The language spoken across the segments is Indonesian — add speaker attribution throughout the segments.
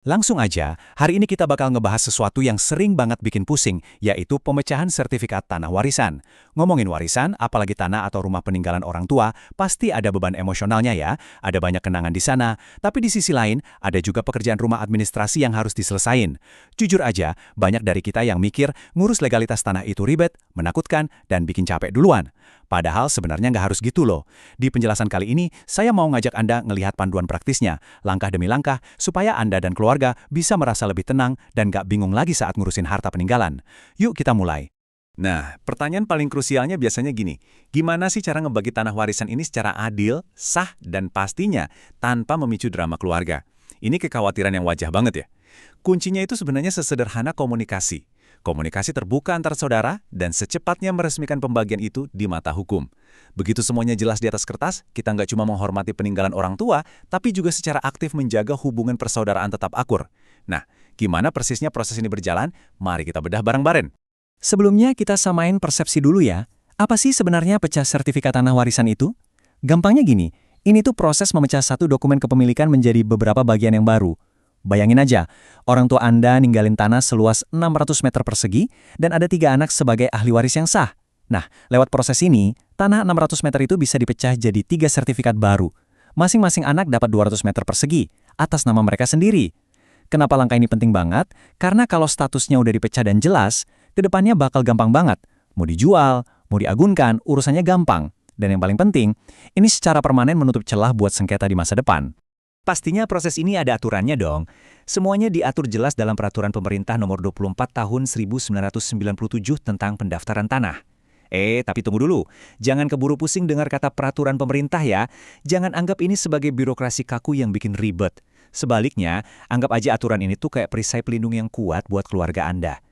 Speaker 1: Langsung aja, hari ini kita bakal ngebahas sesuatu yang sering banget bikin pusing, yaitu pemecahan sertifikat tanah warisan. Ngomongin warisan, apalagi tanah atau rumah peninggalan orang tua, pasti ada beban emosionalnya ya, ada banyak kenangan di sana, tapi di sisi lain, ada juga pekerjaan rumah administrasi yang harus diselesain. Jujur aja, banyak dari kita yang mikir ngurus legalitas tanah itu ribet, menakutkan, dan bikin capek duluan. Padahal sebenarnya nggak harus gitu loh. Di penjelasan kali ini, saya mau ngajak Anda ngelihat panduan praktisnya, langkah demi langkah, supaya Anda dan keluarga bisa merasa lebih tenang dan nggak bingung lagi saat ngurusin harta peninggalan. Yuk kita mulai. Nah, pertanyaan paling krusialnya biasanya gini, gimana sih cara ngebagi tanah warisan ini secara adil, sah, dan pastinya tanpa memicu drama keluarga? Ini kekhawatiran yang wajar banget ya. Kuncinya itu sebenarnya sesederhana komunikasi. Komunikasi terbuka antar saudara dan secepatnya meresmikan pembagian itu di mata hukum. Begitu semuanya jelas di atas kertas, kita nggak cuma menghormati peninggalan orang tua, tapi juga secara aktif menjaga hubungan persaudaraan tetap akur. Nah, gimana persisnya proses ini berjalan? Mari kita bedah bareng-bareng. Sebelumnya kita samain persepsi dulu ya. Apa sih sebenarnya pecah sertifikat tanah warisan itu? Gampangnya gini, ini tuh proses memecah satu dokumen kepemilikan menjadi beberapa bagian yang baru. Bayangin aja, orang tua Anda ninggalin tanah seluas 600 meter persegi dan ada 3 anak sebagai ahli waris yang sah. Nah, lewat proses ini, tanah 600 meter itu bisa dipecah jadi 3 sertifikat baru. Masing-masing anak dapat 200 meter persegi, atas nama mereka sendiri. Kenapa langkah ini penting banget? Karena kalau statusnya udah dipecah dan jelas, kedepannya bakal gampang banget. Mau dijual, mau diagunkan, urusannya gampang. Dan yang paling penting, ini secara permanen menutup celah buat sengketa di masa depan. Pastinya proses ini ada aturannya dong. Semuanya diatur jelas dalam Peraturan Pemerintah Nomor 24 Tahun 1997 tentang pendaftaran tanah. Tapi tunggu dulu. Jangan keburu pusing dengar kata peraturan pemerintah ya. Jangan anggap ini sebagai birokrasi kaku yang bikin ribet. Sebaliknya, anggap aja aturan ini tuh kayak perisai pelindung yang kuat buat keluarga Anda.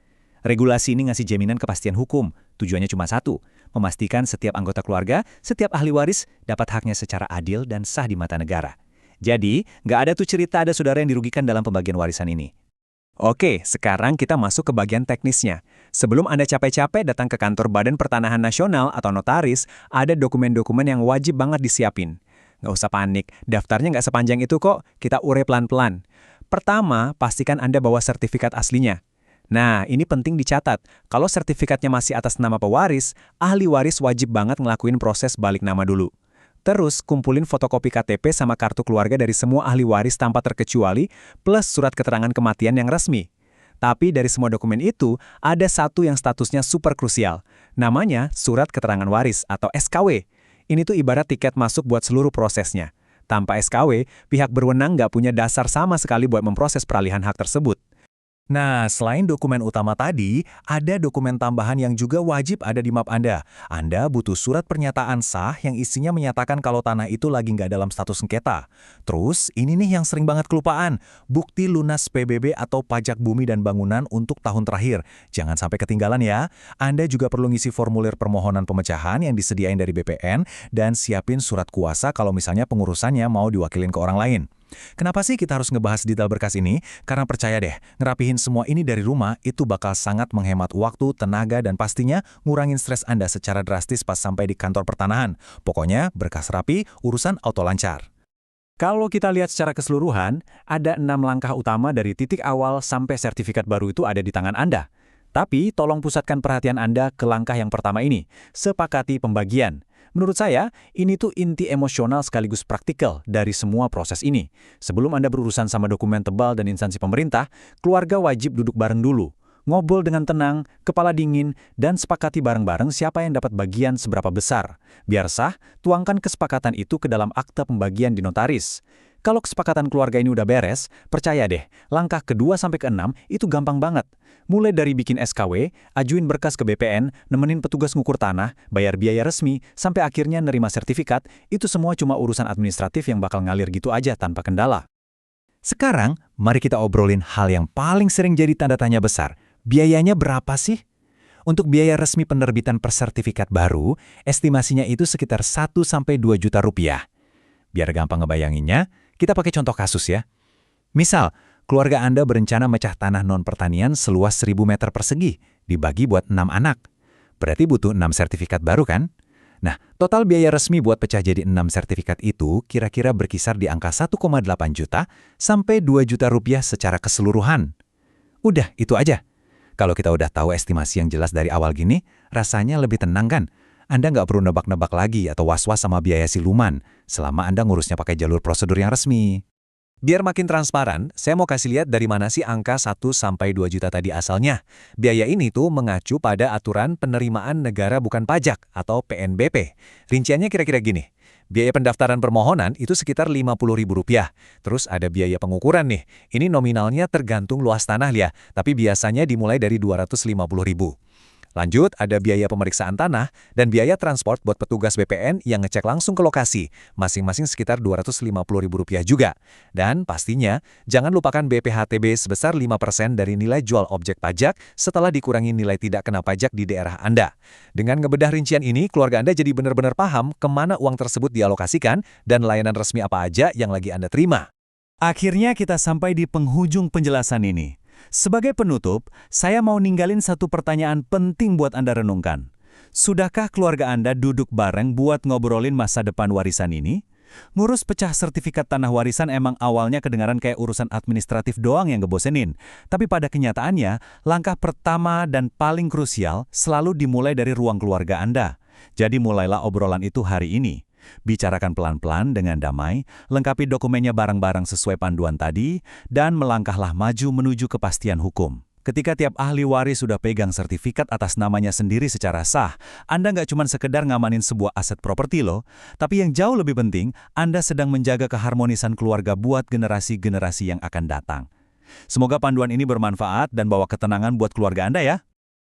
Speaker 1: Regulasi ini ngasih jaminan kepastian hukum. Tujuannya cuma satu, memastikan setiap anggota keluarga, setiap ahli waris dapat haknya secara adil dan sah di mata negara. Jadi, nggak ada tuh cerita ada saudara yang dirugikan dalam pembagian warisan ini. Oke, sekarang kita masuk ke bagian teknisnya. Sebelum Anda capek-capek datang ke kantor Badan Pertanahan Nasional atau notaris, ada dokumen-dokumen yang wajib banget disiapin. Nggak usah panik, daftarnya nggak sepanjang itu kok, kita urai pelan-pelan. Pertama, pastikan Anda bawa sertifikat aslinya. Nah, ini penting dicatat. Kalau sertifikatnya masih atas nama pewaris, ahli waris wajib banget ngelakuin proses balik nama dulu. Terus, kumpulin fotokopi KTP sama kartu keluarga dari semua ahli waris tanpa terkecuali, plus surat keterangan kematian yang resmi. Tapi dari semua dokumen itu, ada satu yang statusnya super krusial. Namanya Surat Keterangan Waris atau SKW. Ini tuh ibarat tiket masuk buat seluruh prosesnya. Tanpa SKW, pihak berwenang nggak punya dasar sama sekali buat memproses peralihan hak tersebut. Nah, selain dokumen utama tadi, ada dokumen tambahan yang juga wajib ada di map Anda. Anda butuh surat pernyataan sah yang isinya menyatakan kalau tanah itu lagi nggak dalam status sengketa. Terus, ini nih yang sering banget kelupaan, bukti lunas PBB atau pajak bumi dan bangunan untuk tahun terakhir. Jangan sampai ketinggalan ya. Anda juga perlu ngisi formulir permohonan pemecahan yang disediain dari BPN dan siapin surat kuasa kalau misalnya pengurusannya mau diwakilin ke orang lain. Kenapa sih kita harus ngebahas detail berkas ini? Karena percaya deh, ngerapihin semua ini dari rumah itu bakal sangat menghemat waktu, tenaga, dan pastinya ngurangin stres Anda secara drastis pas sampai di kantor pertanahan. Pokoknya, berkas rapi, urusan auto lancar. Kalau kita lihat secara keseluruhan, ada 6 langkah utama dari titik awal sampai sertifikat baru itu ada di tangan Anda. Tapi, tolong pusatkan perhatian Anda ke langkah yang pertama ini, sepakati pembagian. Menurut saya, ini tuh inti emosional sekaligus praktikal dari semua proses ini. Sebelum Anda berurusan sama dokumen tebal dan instansi pemerintah, keluarga wajib duduk bareng dulu. Ngobrol dengan tenang, kepala dingin, dan sepakati bareng-bareng siapa yang dapat bagian seberapa besar. Biar sah, tuangkan kesepakatan itu ke dalam akta pembagian di notaris. Kalau kesepakatan keluarga ini udah beres, percaya deh, langkah kedua sampai ke-6 itu gampang banget. Mulai dari bikin SKW, ajuin berkas ke BPN, nemenin petugas ngukur tanah, bayar biaya resmi, sampai akhirnya nerima sertifikat, itu semua cuma urusan administratif yang bakal ngalir gitu aja tanpa kendala. Sekarang, mari kita obrolin hal yang paling sering jadi tanda tanya besar. Biayanya berapa sih? Untuk biaya resmi penerbitan persertifikat baru, estimasinya itu sekitar 1-2 juta rupiah. Biar gampang ngebayanginnya, kita pakai contoh kasus ya. Misal, keluarga Anda berencana mecah tanah non-pertanian seluas 1.000 meter persegi, dibagi buat 6 anak. Berarti butuh 6 sertifikat baru kan? Nah, total biaya resmi buat pecah jadi 6 sertifikat itu kira-kira berkisar di angka 1,8 juta sampai 2 juta rupiah secara keseluruhan. Udah, itu aja. Kalau kita udah tahu estimasi yang jelas dari awal gini, rasanya lebih tenang kan? Anda nggak perlu nebak-nebak lagi atau was-was sama biaya siluman, selama Anda ngurusnya pakai jalur prosedur yang resmi. Biar makin transparan, saya mau kasih lihat dari mana sih angka 1-2 juta tadi asalnya. Biaya ini tuh mengacu pada Aturan Penerimaan Negara Bukan Pajak atau PNBP. Rinciannya kira-kira gini. Biaya pendaftaran permohonan itu sekitar Rp50.000. Terus ada biaya pengukuran nih. Ini nominalnya tergantung luas tanah ya, tapi biasanya dimulai dari Rp250.000. Lanjut, ada biaya pemeriksaan tanah dan biaya transport buat petugas BPN yang ngecek langsung ke lokasi, masing-masing sekitar Rp250.000 juga. Dan pastinya, jangan lupakan BPHTB sebesar 5% dari nilai jual objek pajak setelah dikurangi nilai tidak kena pajak di daerah Anda. Dengan ngebedah rincian ini, keluarga Anda jadi benar-benar paham kemana uang tersebut dialokasikan dan layanan resmi apa aja yang lagi Anda terima. Akhirnya kita sampai di penghujung penjelasan ini. Sebagai penutup, saya mau ninggalin satu pertanyaan penting buat Anda renungkan. Sudahkah keluarga Anda duduk bareng buat ngobrolin masa depan warisan ini? Ngurus pecah sertifikat tanah warisan emang awalnya kedengaran kayak urusan administratif doang yang ngebosenin. Tapi pada kenyataannya, langkah pertama dan paling krusial selalu dimulai dari ruang keluarga Anda. Jadi mulailah obrolan itu hari ini. Bicarakan pelan-pelan dengan damai, lengkapi dokumennya barang-barang sesuai panduan tadi, dan melangkahlah maju menuju kepastian hukum. Ketika tiap ahli waris sudah pegang sertifikat atas namanya sendiri secara sah, Anda nggak cuma sekedar ngamanin sebuah aset properti loh, tapi yang jauh lebih penting, Anda sedang menjaga keharmonisan keluarga buat generasi-generasi yang akan datang. Semoga panduan ini bermanfaat dan bawa ketenangan buat keluarga Anda ya.